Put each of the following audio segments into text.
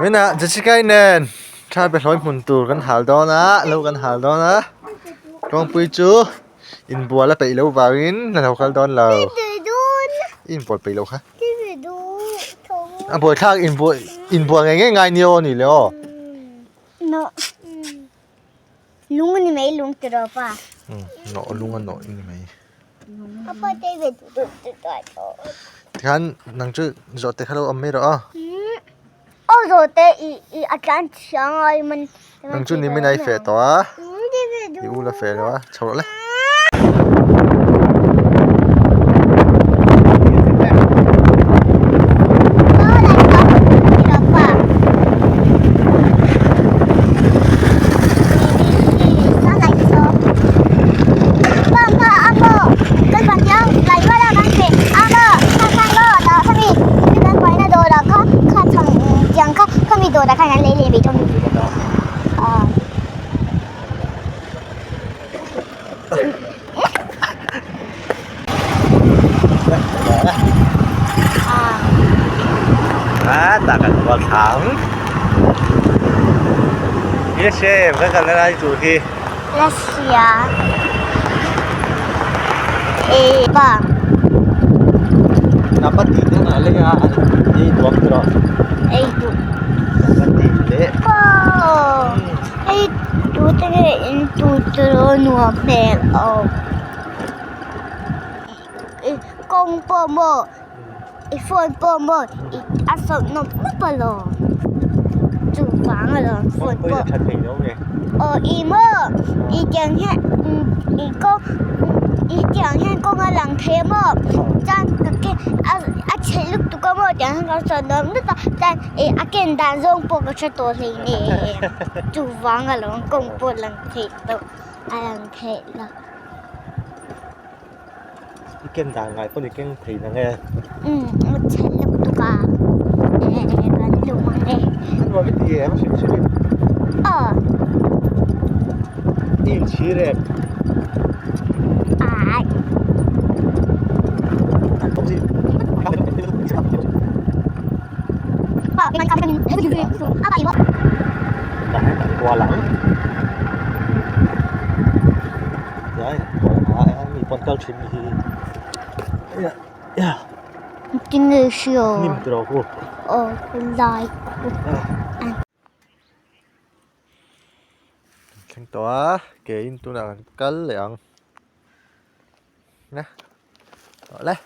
Mena jachikainen cha be hloi mun tur kan hal do na lo kan hal do na tong pui chu in bua la pe lo wangin na lo khal don lo in bol pe lo kha a boi thak in bua ngai ngai ni o ni le o no lung ni mai lung tro pa no lung an no ni mai apa te ve tu kan nang chu zote khalo amme ro o zote I akan chang ai man nang chu ni me nai fe to a ni u la fe lo a chho le da kan le le bi tong ta kan wa thang ye chef ka kan la chu hi Russia ba napati na le ga ni duak tro du napati le du te in tu tro no pe o kong po mo phone po mo asok no pa lo chu wang lo phone po thật thì đâu vậy y mơ y chẳng hạn y chẳng hạn con lăng thế mơ chan cái chạy lúc tụ có mơ chẳng hạn có sợ đấm nước chan cái đàn rong po có to thì nè chu wang lo kong po lăng thế to lăng thế lo cái đàn này có cái thì là nghe chạy lúc tụ cảกันดูมันเด้ anh nói cái gì em xin xin in chi rep không gìมันกำลังให้ดูอะไรวะ qua lắm đấyมีคนเข้าชิมทีกินเลยเชียว นิ่มกรอบกูลายแข่งตัวเกอินตัวนั้นกันเหลียงนะต่อเลย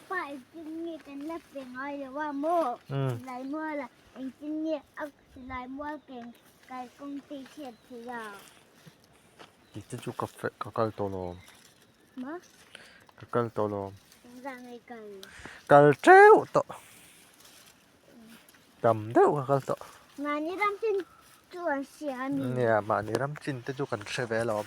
ฝ่ายจริงนี่กันนับเป็นไงหรือว่าโม่ลายมั่วล่ะจริงนี่เอาลายมั่วเก่งไก่กงตีเฉียดทียาวอีกจุกกาแฟกัลโตโลมกัลโตโลมกัลเจ้าโตดำเด้อกัลโตมานี่รำจินจวนเสียนี่เนี่ยมานี่รำจินแต่จุกันเชเวลอม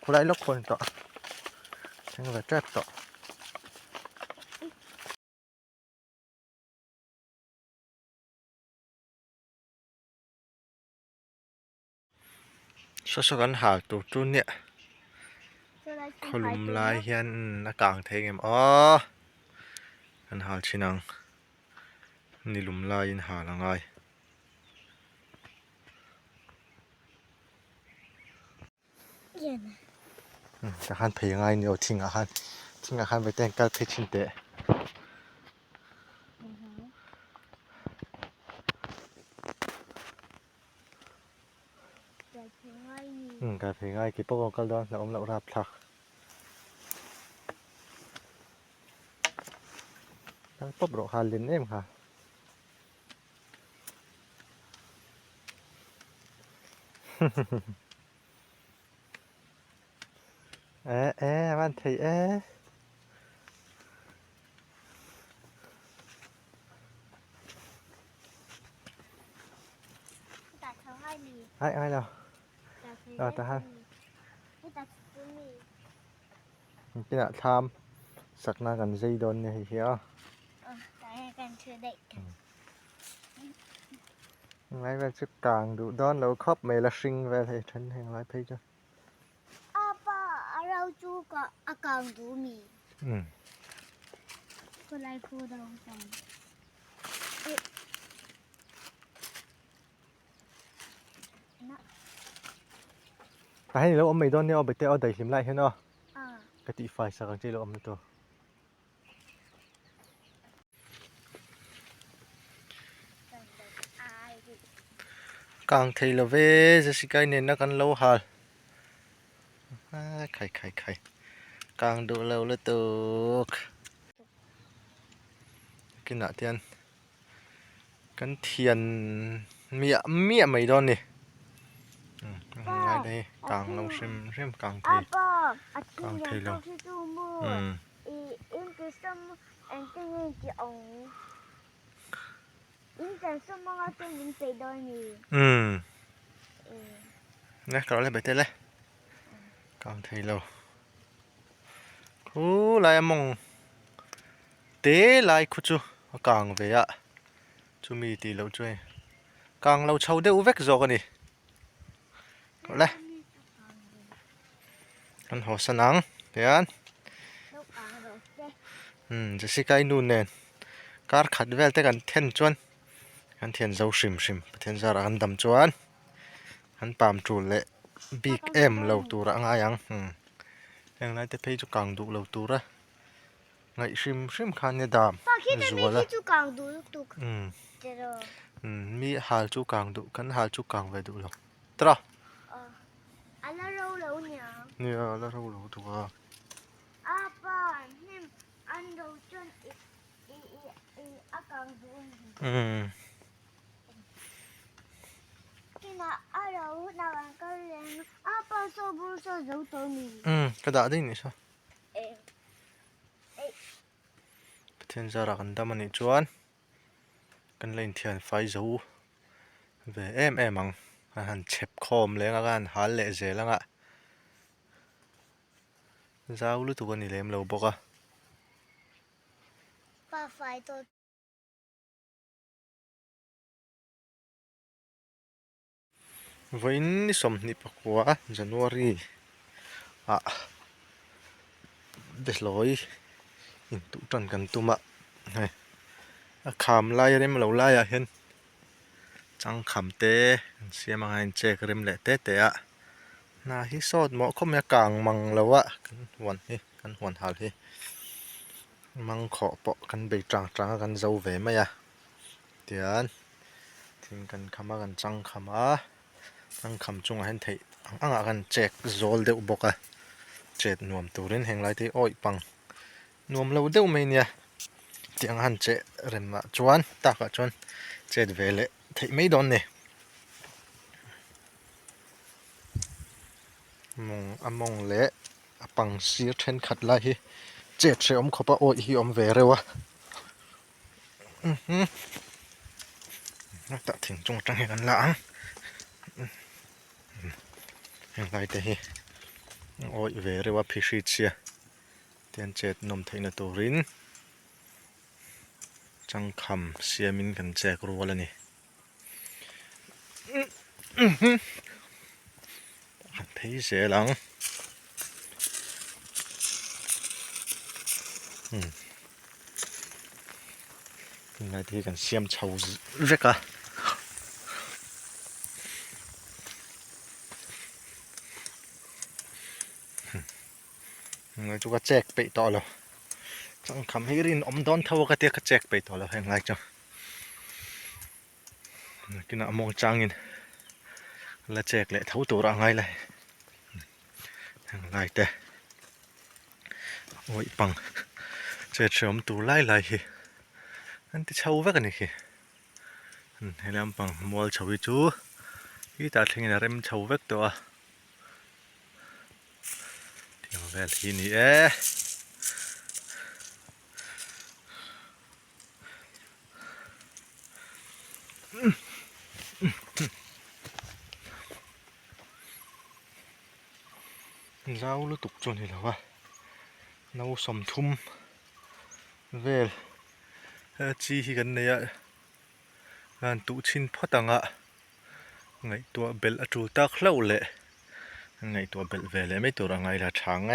คนไรลูกคนต่อฉันก็จะต่อช่วยกันหาตัวจุนเนี่ยขลุ่มลายเฮียนนักกลางเทงอ๋อกันหาชินังนี่หลุมลายยินหาละไงจะหันเพลงไงเนี่ยทิ้งอาหารไปแต่งกันเพชรชินเตะการเพลงไงกี่ปกกันดอนแล้วเรารับทักตั้งป๊บรอฮันเล่นเอ็มค่ะมันไทยให้แล้วแต่ให้ cái nạ tham sặc na gần dây đôn này thì cáiกันชื่อเด็ก ngay về chiếc càng đủ đón lâu khóc mày là sinh về thì thân hàng lại thấy chưa ป้าเราจูก็อากางดูมีก็ไล่พูดเราฟัง ให้แล้วอมไม่ดอนเนี่ยเอาไปเตะเอาได้หิมไล่เห็นเนาะ กติไฟสักจีเราอมตัวกางเทลเวจะสิไกเน้นนักกันเล่าหาไข่กางดูเล่าเลยตุกกินหนาเทียนกันเทียนเมียไม่ดอนนี่ง่ายเลยกางเราเริ่มกางเทกางเทเราอินจะสมอันที่นี่จะองอินจะสมว่าเป็นอินไปดอนนี่นะก็เลยไปเตะเลยกางเทเราลายมองเตะลายคุจูกางเวียจูมีตีเราช่วยกางเราเช่าเดือดเวกจอกันนี่ก็เลยกันหัวสนังเดี๋ยวจะสิไกนู่นเนี่ยการขัดเวลแต่กันเทียนจวนกันเทียนเจ้าชิมเทียนจาระกันดำจวนกันปามจูเละบิ๊กเอ็มเราตัวระง่ายยังไงแต่เพย์จุกางดูเราตัวระไงชิมคันเนี่ยดามจัวละมีหาจุกางดูกันหาจุกางไว้ดูเราตระอะไรเราเนี่ยอะไรเราตัวป้าเนี่ยอันเราจนอากางดูที่น่ะเราหน้ากันเลยป้าโซบูโซเจ้าตัวนี้กระดาษได้นี่ใช่เทียนจาระกันดำมันนี่จวนกันเล่นเทียนไฟจูเวมังหันเช็บคอมเลยละกันหันเละเจแล้วอ่ะเจ้ารู้ตัวกันนี่เลยเราบอกอ่ะป้าไฟตัววันนี้สมนิปกว่าจันวารีเดลอยอินตุจันกันตุมะขามไล่เริ่มเราไล่เห็นจังขำเตะเสียมังไงเจกเริ่มเละเตะน่าฮิโซดหมอเขาไม่กางมังแล้ววะกันหวนหาเลยมังขอปะกันไปจังกันเจ้าเวไหมอะเดี๋ยวทิ้งกันขมากันจังขมาจังขำจงเห็นเถอะกันเจกโซลเดือบกะเจ็ดนวมตัวเล่นแห่งไรที่อ้อยปังนวมเราเดือไม่เนี่ยเตียงหันเจเริ่มมาจวนตากจวนเจ็ดเวลเถไม่โดนเนี่ยมองเละปังเสียเทนขัดไล่เจ็ดเชื่อมขบโอ้ยฮิอมเวเรวะตัดถึงจงจังกันละยังไงแต่ฮิโอ้ยเวเรวะพิชิตเชียเตียนเจ็ดนมไทยนตัวรินจังคำเสียมินกันแจกรัวแล้วนี่เที่เสียหลังยังไงที่กันเสียมเฉาเร็กอะยังไงจุกแจกไปต่อแล้วจังคำให้รินอมดอนเท่ากับเตี้ยก็แจกไปต่อแล้วยังไงจังกินอะมองจังอินและแจกเลยเท่าตัวร่างไงเลยยังไงแต่โอ้ยปังเจ็ดเชื่อมตัวไล่อันที่เช่าไว้กันนี่คือให้ลำปังมัวเช่าวิจูที่ตัดทิ้งอะไรมันเช่าไว้ตัวที่มาแวะที่นี่เราลุตุกจนนี่แล้ววะ นาวสมทุมเวลจีฮิกันเนี่ยงานตุชินพอตังะไงตัวเบลอจูตักเล่าเละไงตัวเบลเวลไม่ตัวไงละช่าง